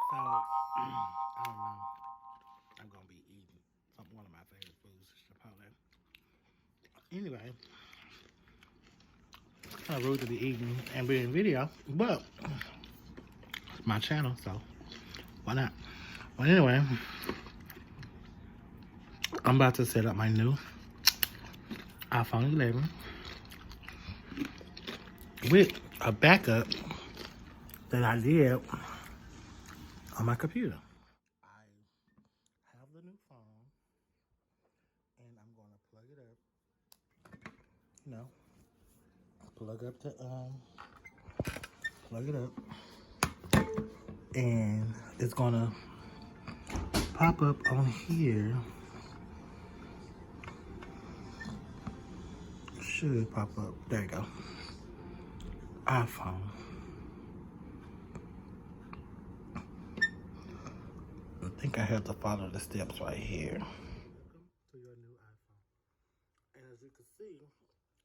So, I don't know. I'm going to be eating one of my favorite foods, Chipotle. Anyway, kind of rude to be eating and being in video, but it's my channel, so why not? But anyway, I'm about to set up my new iPhone 11 with a backup that I did on my computer. I have the new phone, and I'm going to plug it up. You know, plug it up, and it's gonna pop up on here. Should pop up. There you go. iPhone. I think I have to follow the steps right here. Welcome to your new iPhone. And as you can see,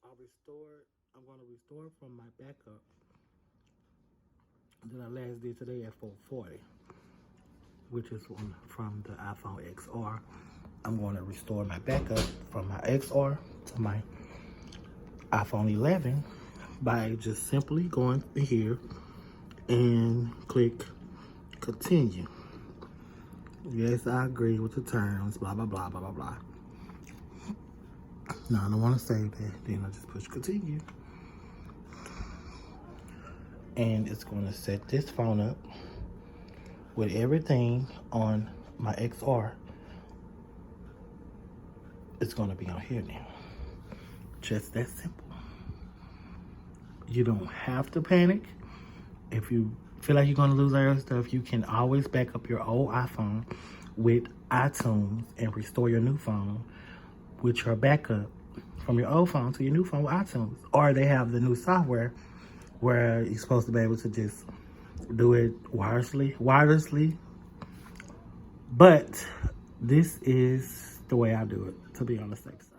I'm going to restore from my backup that I last did today at 440, which is from the iPhone XR. I'm going to restore my backup from my XR to my iPhone 11 by just simply going here and click continue. Yes, I agree with the terms, blah, blah, blah, blah, blah, blah. No, I don't want to save that. Then I just push continue. And it's going to set this phone up with everything on my XR. It's going to be on here now. Just that simple. You don't have to panic. If you feel like you're going to lose all your stuff, you can always back up your old iPhone with iTunes and restore your new phone with your backup from your old phone to your new phone with iTunes. Or they have the new software where you're supposed to be able to just do it wirelessly. But this is the way I do it, to be on the safe side.